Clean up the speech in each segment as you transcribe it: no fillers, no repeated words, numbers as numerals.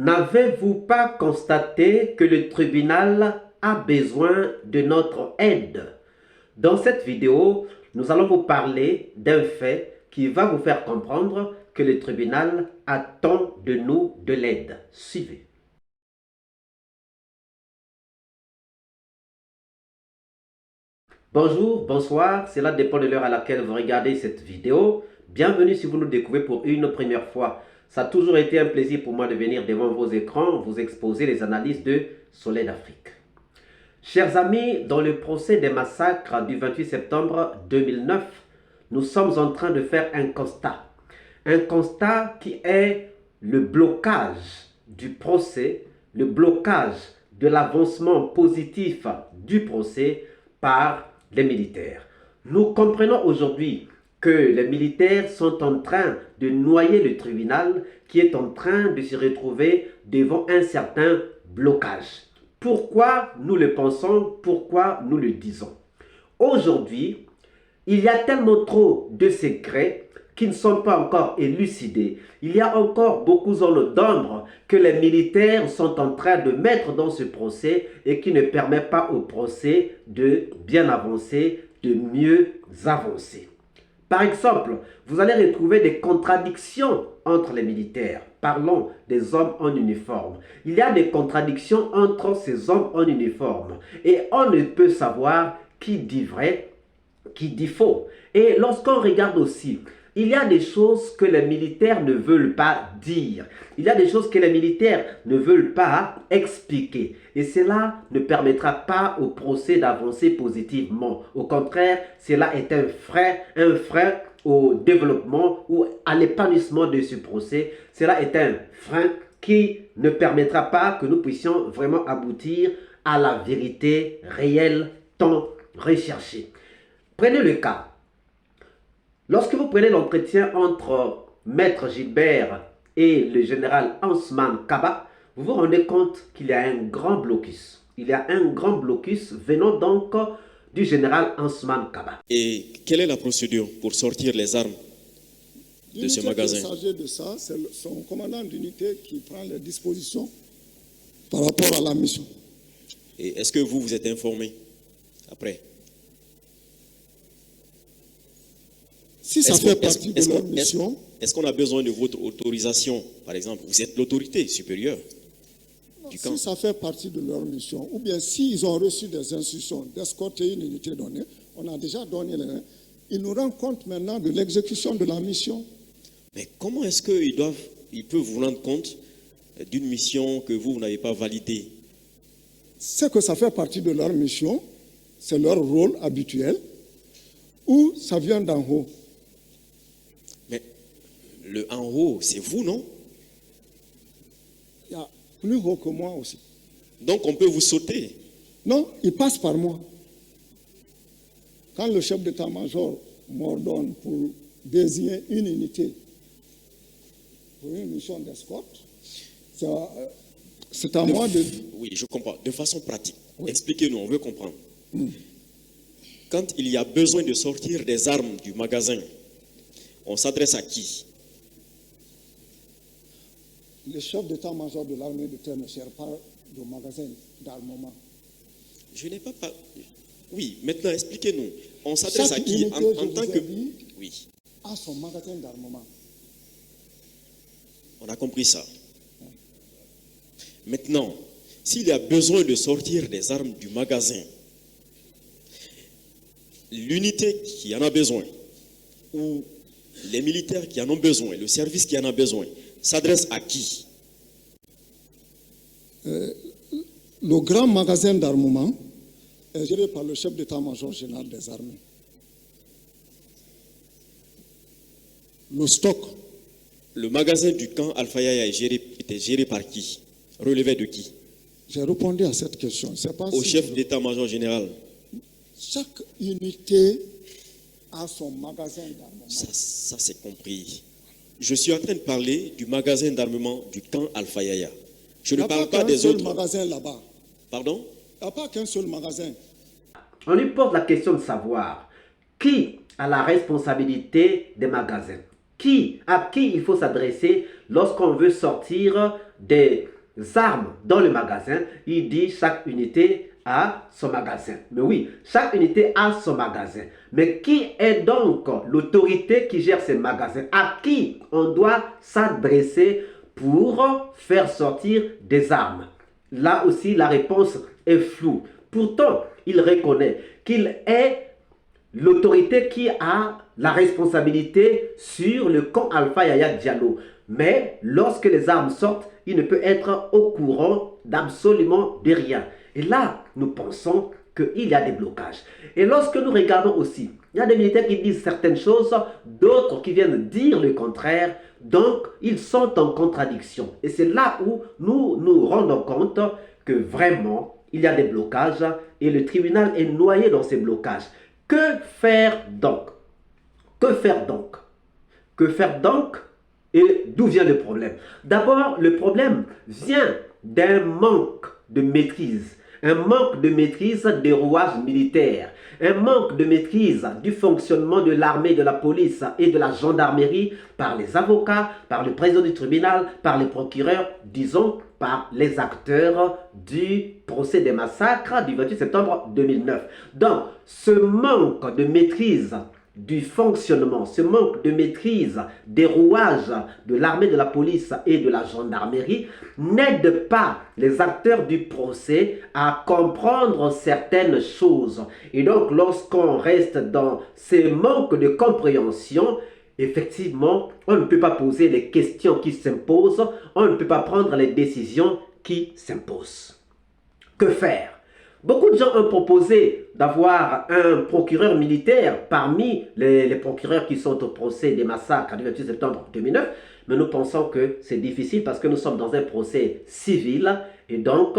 N'avez-vous pas constaté que le tribunal a besoin de notre aide? Dans cette vidéo, nous allons vous parler d'un fait qui va vous faire comprendre que le tribunal attend de nous de l'aide. Suivez. Bonjour, bonsoir, cela dépend de l'heure à laquelle vous regardez cette vidéo. Bienvenue si vous nous découvrez pour une première fois. Ça a toujours été un plaisir pour moi de venir devant vos écrans, vous exposer les analyses de Soleil d'Afrique. Chers amis, dans le procès des massacres du 28 septembre 2009, nous sommes en train de faire un constat. Un constat qui est le blocage du procès, le blocage de l'avancement positif du procès par les militaires. Nous comprenons aujourd'hui que les militaires sont en train de noyer le tribunal qui est en train de se retrouver devant un certain blocage. Pourquoi nous le pensons? Pourquoi nous le disons? Aujourd'hui, il y a tellement trop de secrets qui ne sont pas encore élucidés. Il y a encore beaucoup de zones d'ombre que les militaires sont en train de mettre dans ce procès et qui ne permet pas au procès de bien avancer, de mieux avancer. Par exemple, vous allez retrouver des contradictions entre les militaires. Parlons des hommes en uniforme. Il y a des contradictions entre ces hommes en uniforme et on ne peut savoir qui dit vrai, qui dit faux. Et lorsqu'on regarde aussi, il y a des choses que les militaires ne veulent pas dire. Il y a des choses que les militaires ne veulent pas expliquer. Et cela ne permettra pas au procès d'avancer positivement. Au contraire, cela est un frein au développement ou à l'épanouissement de ce procès. Cela est un frein qui ne permettra pas que nous puissions vraiment aboutir à la vérité réelle tant recherchée. Prenez le cas. Lorsque vous prenez l'entretien entre Maître Gilbert et le général Ousmane Kaba, vous vous rendez compte qu'il y a un grand blocus. Il y a un grand blocus venant donc du général Ousmane Kaba. Et quelle est la procédure pour sortir les armes de ce magasin? L'unité chargée de ça, c'est son commandant d'unité qui prend les dispositions par rapport à la mission. Et est-ce que vous êtes informé après? Si ça fait partie de leur mission... Est-ce qu'on a besoin de votre autorisation, par exemple? Vous êtes l'autorité supérieure du camp. Si ça fait partie de leur mission, ou bien s'ils ont reçu des instructions d'escorter une unité donnée, on a déjà donné les... Ils nous rendent compte maintenant de l'exécution de la mission. Mais comment est-ce qu'ils peuvent vous rendre compte d'une mission que vous n'avez pas validée? C'est que ça fait partie de leur mission, c'est leur rôle habituel, ou ça vient d'en haut. Mais le en haut, c'est vous, non? Il y a plus haut que moi aussi. Donc on peut vous sauter? Non, il passe par moi. Quand le chef d'état-major m'ordonne pour désigner une unité pour une mission d'escorte, c'est à moi de... Oui, je comprends. De façon pratique, oui. Expliquez-nous, on veut comprendre. Quand il y a besoin de sortir des armes du magasin, on s'adresse à qui? Le chef d'état-major de l'armée de terre ne sert pas de magasin d'armement. Je n'ai pas... Oui, maintenant expliquez-nous. On s'adresse à qui en tant que... Oui. À son magasin d'armement. On a compris ça. Maintenant, s'il y a besoin de sortir des armes du magasin, l'unité qui en a besoin, ou les militaires qui en ont besoin, le service qui en a besoin, s'adresse à qui? Le grand magasin d'armement est géré par le chef d'état-major général des armées. Le stock. Le magasin du camp Alpha-Yaya était géré par qui? Relevé de qui? J'ai répondu à cette question. Au chef d'état-major général. Chaque unité a son magasin d'armement. Ça c'est compris. Je suis en train de parler du magasin d'armement du camp Alpha-Yaya. Je ne parle pas des autres. Il n'y a pas qu'un seul magasin là-bas. Pardon? Il n'y a pas qu'un seul magasin. On lui pose la question de savoir qui a la responsabilité des magasins. À qui il faut s'adresser lorsqu'on veut sortir des armes dans le magasin, il dit chaque unité a son magasin. Mais oui, chaque unité a son magasin. Mais qui est donc l'autorité qui gère ces magasins? À qui on doit s'adresser pour faire sortir des armes? Là aussi, la réponse est floue. Pourtant, il reconnaît qu'il est l'autorité qui a la responsabilité sur le camp Alpha Yaya Diallo. Mais lorsque les armes sortent, il ne peut être au courant d'absolument de rien. Et là, nous pensons qu'il y a des blocages. Et lorsque nous regardons aussi, il y a des militaires qui disent certaines choses, d'autres qui viennent dire le contraire. Donc, ils sont en contradiction. Et c'est là où nous nous rendons compte que vraiment, il y a des blocages et le tribunal est noyé dans ces blocages. Que faire donc? Que faire donc? Que faire donc? Et d'où vient le problème? D'abord, le problème vient d'un manque de maîtrise. Un manque de maîtrise des rouages militaires. Un manque de maîtrise du fonctionnement de l'armée, de la police et de la gendarmerie par les avocats, par le président du tribunal, par les procureurs, disons, par les acteurs du procès des massacres du 28 septembre 2009. Donc, ce manque de maîtrise du fonctionnement, ce manque de maîtrise des rouages de l'armée, de la police et de la gendarmerie n'aide pas les acteurs du procès à comprendre certaines choses. Et donc, lorsqu'on reste dans ces manques de compréhension, effectivement, on ne peut pas poser les questions qui s'imposent, on ne peut pas prendre les décisions qui s'imposent. Que faire? Beaucoup de gens ont proposé d'avoir un procureur militaire parmi les procureurs qui sont au procès des massacres du 28 septembre 2009, mais nous pensons que c'est difficile parce que nous sommes dans un procès civil et donc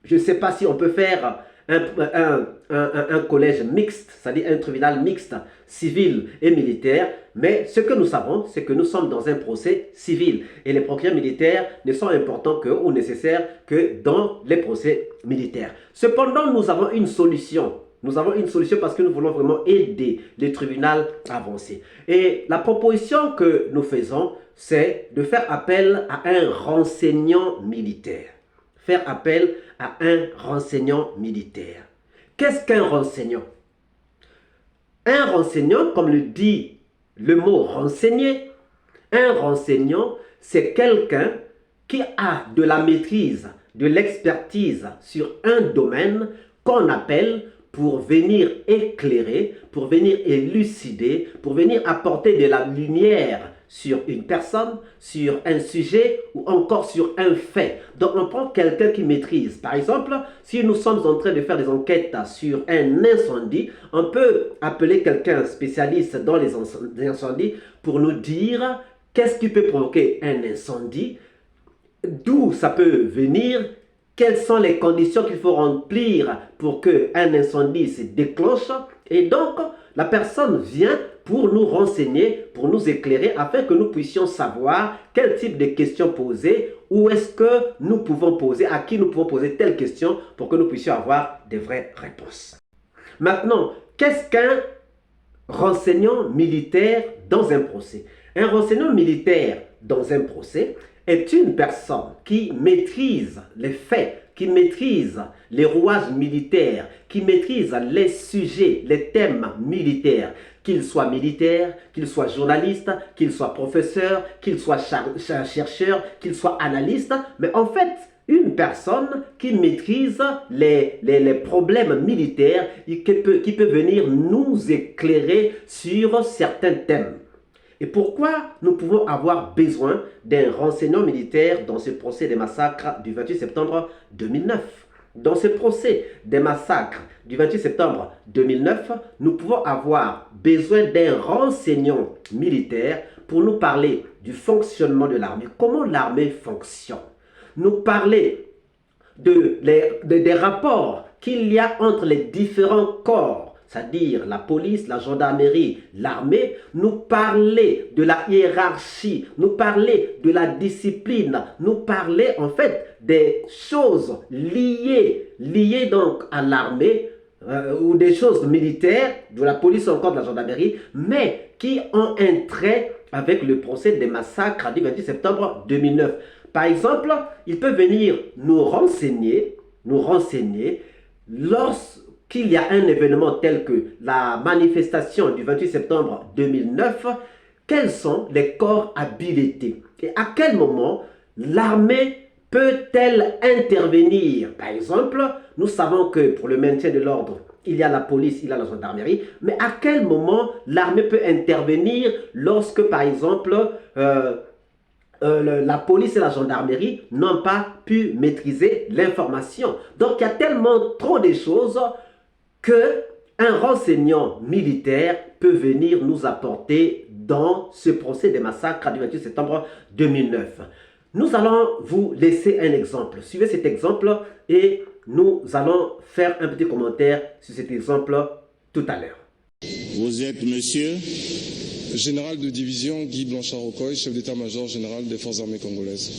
je ne sais pas si on peut faire un collège mixte, c'est-à-dire un tribunal mixte, civil et militaire, mais ce que nous savons, c'est que nous sommes dans un procès civil et les procureurs militaires ne sont importants que ou nécessaires que dans les procès militaires. Cependant, nous avons une solution. Nous avons une solution parce que nous voulons vraiment aider le tribunal à avancer. Et la proposition que nous faisons, c'est de faire appel à un renseignant militaire. Faire appel à un renseignant militaire. Qu'est-ce qu'un renseignant? Un renseignant, comme le dit le mot renseigner, un renseignant, c'est quelqu'un qui a de la maîtrise, de l'expertise sur un domaine qu'on appelle pour venir éclairer, pour venir élucider, pour venir apporter de la lumière sur une personne, sur un sujet ou encore sur un fait. Donc on prend quelqu'un qui maîtrise. Par exemple, si nous sommes en train de faire des enquêtes sur un incendie, on peut appeler quelqu'un spécialiste dans les incendies pour nous dire qu'est-ce qui peut provoquer un incendie, d'où ça peut venir, quelles sont les conditions qu'il faut remplir pour qu'un incendie se déclenche. Et donc, la personne vient pour nous renseigner, pour nous éclairer, afin que nous puissions savoir quel type de questions poser, où est-ce que nous pouvons poser, à qui nous pouvons poser telle question pour que nous puissions avoir des vraies réponses. Maintenant, qu'est-ce qu'un renseignant militaire dans un procès? Un renseignant militaire dans un procès est une personne qui maîtrise les faits, qui maîtrise les rouages militaires, qui maîtrise les sujets, les thèmes militaires, qu'il soit militaire, qu'il soit journaliste, qu'il soit professeur, qu'il soit chercheur, qu'il soit analyste, mais en fait, une personne qui maîtrise les problèmes militaires et qui peut venir nous éclairer sur certains thèmes. Et pourquoi nous pouvons avoir besoin d'un renseignant militaire dans ce procès des massacres du 28 septembre 2009? Dans ce procès des massacres du 28 septembre 2009, nous pouvons avoir besoin d'un renseignant militaire pour nous parler du fonctionnement de l'armée. Comment l'armée fonctionne? Nous parler des rapports qu'il y a entre les différents corps, c'est-à-dire la police, la gendarmerie, l'armée, nous parler de la hiérarchie, nous parler de la discipline, nous parler en fait des choses liées donc à l'armée ou des choses militaires, de la police ou encore de la gendarmerie, mais qui ont un trait avec le procès des massacres du 28 septembre 2009. Par exemple, il peut venir nous renseigner lorsqu'il y a un événement tel que la manifestation du 28 septembre 2009, quels sont les corps habilités et à quel moment l'armée peut-elle intervenir? Par exemple, nous savons que pour le maintien de l'ordre, il y a la police, il y a la gendarmerie, mais à quel moment l'armée peut intervenir lorsque, par exemple, la police et la gendarmerie n'ont pas pu maîtriser l'information. Donc, il y a tellement trop de choses qu'un renseignant militaire peut venir nous apporter dans ce procès des massacres du 28 septembre 2009. Nous allons vous laisser un exemple. Suivez cet exemple et nous allons faire un petit commentaire sur cet exemple tout à l'heure. Vous êtes monsieur? Général de division Guy Blanchard-Okoye, chef d'état-major général des forces armées congolaises.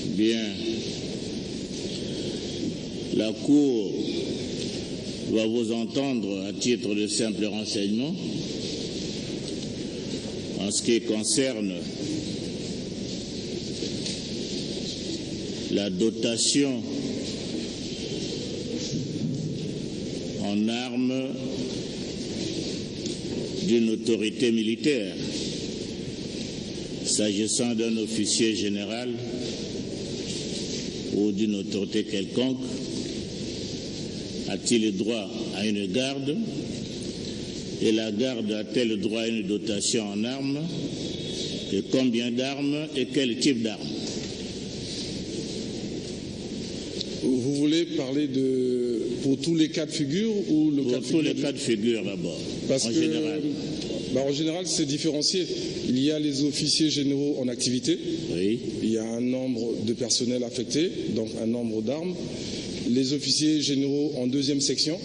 Bien. La Cour va vous entendre à titre de simple renseignement en ce qui concerne la dotation en armes d'une autorité militaire, s'agissant d'un officier général ou d'une autorité quelconque. A-t-il le droit à une garde? Et la garde a-t-elle droit à une dotation en armes? Et combien d'armes et quel type d'armes? Vous voulez parler pour tous les cas de figure ou le pour cas de tous figure les cas de figure d'abord, Parce en que, général. En général, c'est différencié. Il y a les officiers généraux en activité. Oui. Il y a un nombre de personnel affecté, donc un nombre d'armes. Les officiers généraux en deuxième section.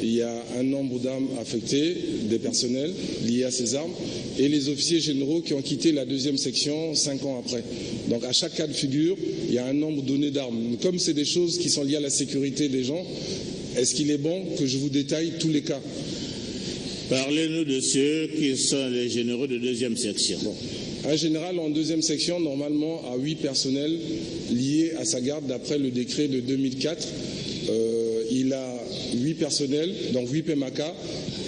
Il y a un nombre d'armes affectées, des personnels liés à ces armes, et les officiers généraux qui ont quitté la deuxième section 5 ans après. Donc à chaque cas de figure, il y a un nombre donné d'armes. Comme c'est des choses qui sont liées à la sécurité des gens, est-ce qu'il est bon que je vous détaille tous les cas? Parlez-nous de ceux qui sont les généraux de deuxième section. Bon. Un général en deuxième section, normalement, a 8 personnels liés à sa garde d'après le décret de 2004. Il a 8 personnels, donc 8 PMAK,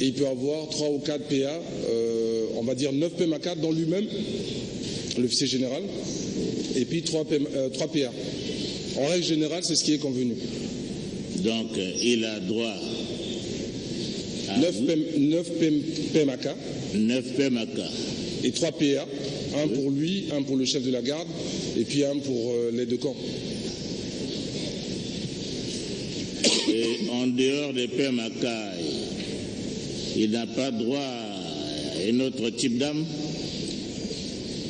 et il peut avoir 3 ou 4 PA, on va dire 9 PMAK dans lui-même, l'officier général, et puis 3 PA. En règle générale, c'est ce qui est convenu. Donc, il a droit à 9 PMAK 9 PMAK et 3 PA, un pour lui, un pour le chef de la garde, et puis un pour les deux camps. Et en dehors des PMAK, il n'a pas droit à un autre type d'arme?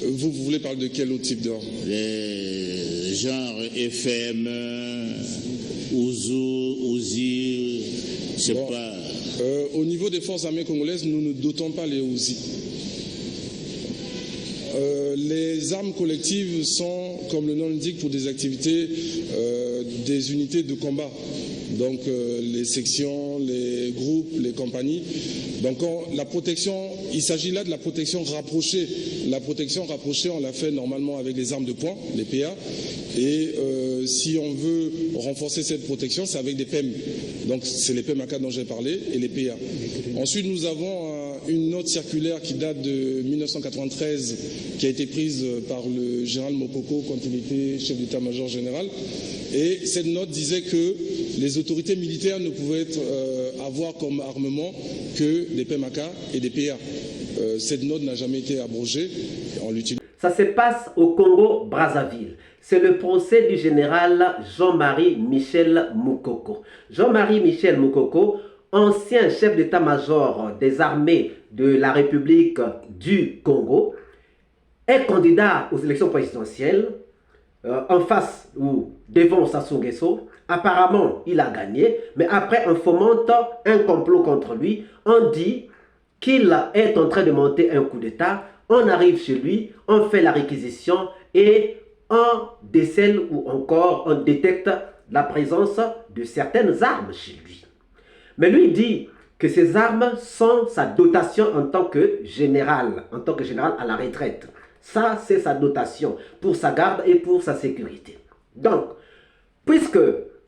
Vous voulez parler de quel autre type d'arme? Les genres FM, Uzi, je sais pas. Au niveau des forces armées congolaises, nous ne dotons pas les Uzi. Les armes collectives sont, comme le nom l'indique, pour des activités, des unités de combat. Donc les sections, les groupes, les compagnies. Donc la protection, il s'agit là de la protection rapprochée. La protection rapprochée, on la fait normalement avec les armes de poing, les PA. Et si on veut renforcer cette protection, c'est avec des PEM. Donc c'est les PMAK dont j'ai parlé et les PA. Ensuite, nous avons une note circulaire qui date de 1993, qui a été prise par le général Mokoko, quand il était chef d'état-major général. Et cette note disait que les autorités militaires ne pouvaient avoir comme armement que des PMAK et des PA. Cette note n'a jamais été abrogée. On l'utilise. Ça se passe au Congo-Brazzaville. C'est le procès du général Jean-Marie Michel Moukoko. Jean-Marie Michel Moukoko, ancien chef d'état-major des armées de la République du Congo, est candidat aux élections présidentielles en face ou devant Sassou Nguesso. Apparemment, il a gagné, mais après on fomente un complot contre lui. On dit qu'il est en train de monter un coup d'État. On arrive chez lui, on fait la réquisition et on décèle ou encore on détecte la présence de certaines armes chez lui. Mais lui dit que ces armes sont sa dotation en tant que général à la retraite. Ça, c'est sa dotation pour sa garde et pour sa sécurité. Donc, puisque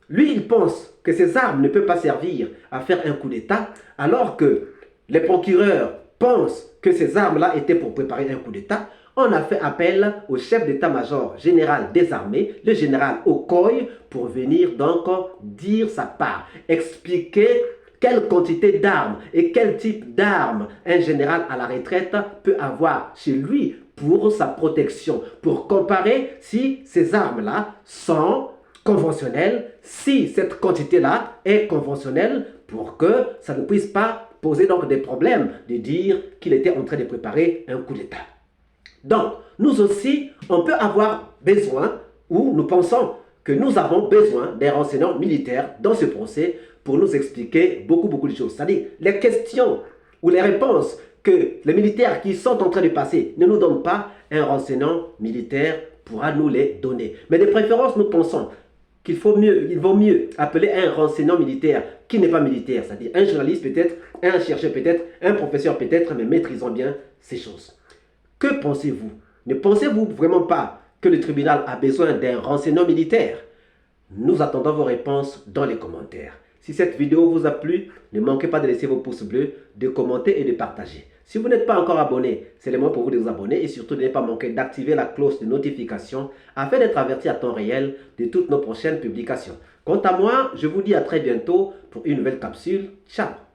lui, il pense que ces armes ne peuvent pas servir à faire un coup d'État, alors que les procureurs pensent que ces armes-là étaient pour préparer un coup d'État, on a fait appel au chef d'état-major général des armées, le général Okoye, pour venir donc dire sa part, expliquer quelle quantité d'armes et quel type d'armes un général à la retraite peut avoir chez lui pour sa protection, pour comparer si ces armes-là sont conventionnelles, si cette quantité-là est conventionnelle, pour que ça ne puisse pas poser donc des problèmes de dire qu'il était en train de préparer un coup d'État. Donc, nous aussi, on peut avoir besoin, ou nous pensons que nous avons besoin des renseignements militaires dans ce procès pour nous expliquer beaucoup de choses. C'est-à-dire, les questions ou les réponses que les militaires qui sont en train de passer ne nous donnent pas, un renseignement militaire pourra nous les donner. Mais de préférence, nous pensons qu'il vaut mieux appeler un renseignement militaire qui n'est pas militaire, c'est-à-dire un journaliste peut-être, un chercheur peut-être, un professeur peut-être, mais maîtrisons bien ces choses. Que pensez-vous? Ne pensez-vous vraiment pas que le tribunal a besoin d'un renseignement militaire? Nous attendons vos réponses dans les commentaires. Si cette vidéo vous a plu, ne manquez pas de laisser vos pouces bleus, de commenter et de partager. Si vous n'êtes pas encore abonné, c'est le moment pour vous de vous abonner et surtout de ne pas manquer d'activer la cloche de notification afin d'être averti à temps réel de toutes nos prochaines publications. Quant à moi, je vous dis à très bientôt pour une nouvelle capsule. Ciao!